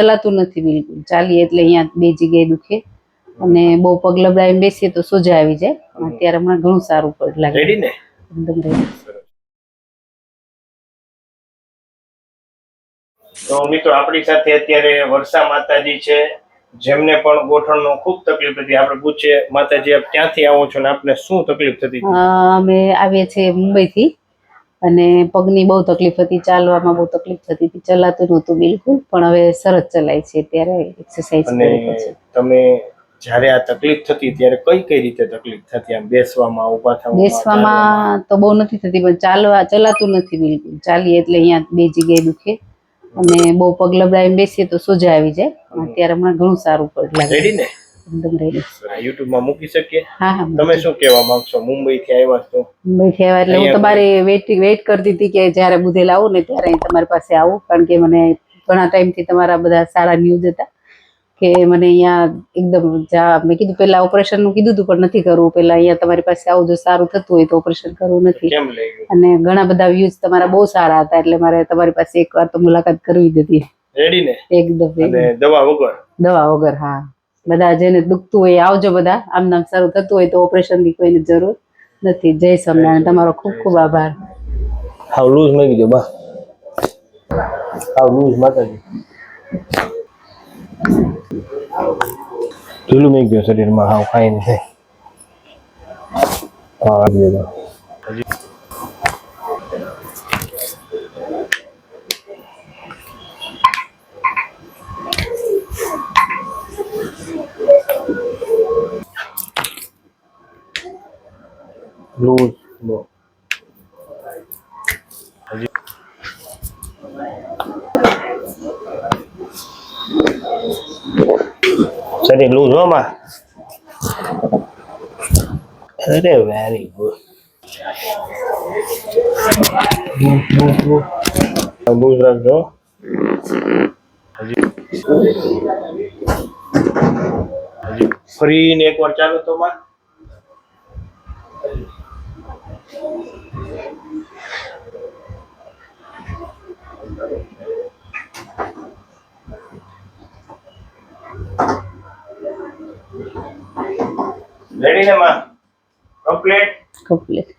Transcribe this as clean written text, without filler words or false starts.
ચલાતું નથી બિલકુલ. ચાલીએ એટલે અહીંયા બે જગ્યાએ દુખે અને બહુ પગ લબડાવીને બેસીએ તો સોજા આવી જાય. અત્યારે હમણાં ઘણું સારું લાગે. રેડી ને? એકદમ રેડી. તો મિત્રો આપણી સાથે અત્યારે વર્ષા માતાજી છે, જેમને પણ ગોઠણનો ખૂબ તકલીફ હતી. આપણે પૂછીએ, માતાજી આપ ક્યાંથી આવો છો ને આપને શું તકલીફ થતી? અમે આવીએ છીએ મુંબઈથી અને પગની બહુ તકલીફ હતી, ચાલવામાં બહુ તકલીફ થતી હતી, ચલાતું નહોતું બિલકુલ, પણ હવે સરસ ચલાય છે અત્યારે એક્સરસાઇઝ કરી પછી. તમે જ્યારે આ તકલીફ થતી ત્યારે કઈ રીતે તકલીફ થતી? આમ બેસવામાં, ઊભા થવામાં? બેસવામાં તો બહુ નથી થતી, પણ ચલાતું નથી બિલકુલ. ચાલીએ એટલે અહીંયા બે જગ્યાએ દુખે અને બહુ પગ લબડાવીને બેસીએ તો સોજા આવી જાય. અત્યારે હમણાં ઘણું સારું લાગે. રેડી ને? એકદમ રેડી. YouTube માં મૂકી શકીએ? હા હા. તમે શું કહેવા માંગશો? મુંબઈથી આવ્યા છો? મુંબઈથી આવ્યા એટલે હું તમારી વેઇટ કરતી હતી કે જ્યારે બુધેલ આવું ને ત્યારે તમારી પાસે આવું, કારણ કે મને ઘણા ટાઈમથી તમારા બધા સારા ન્યૂઝ હતા કે મને અહીંયા એકદમ મેં કીધું પહેલા ઓપરેશનનું કીધું હતું પણ નથી કરવું, પહેલા અહીંયા તમારી પાસે આવું, જો સારું થતું હોય તો ઓપરેશન કરવું નથી. અને ઘણા બધા વ્યૂઝ તમારા બહુ સારા હતા એટલે મારે તમારી પાસે એકવાર તો મુલાકાત કરવી જ હતી. રેડી ને? એકદમ. અને દવા વગર? દવા વગર, હા. બધા જેને દુખતું હોય આવજો, બધા આમ નામ સારું થતું હોય તો ઓપરેશનની કોઈને જરૂર નથી. જય સ્વામિનારાયણ. તમારો ખૂબ ખૂબ આભાર. હાવ લૂઝ મેં કીધું બા, હાવ લૂઝ માતાજી ઢીલું મેં ગયો શરીરમાં, હાવ ખાઈ નહીં થાય. હા લૂઝ શરીર લૂઝ હો માં. અરે વેરી ગુડ. લૂઝ રાખજો. હજી ફરીને એકવાર ચાલો તો માં. રેડી ને માં? કમ્પ્લીટ.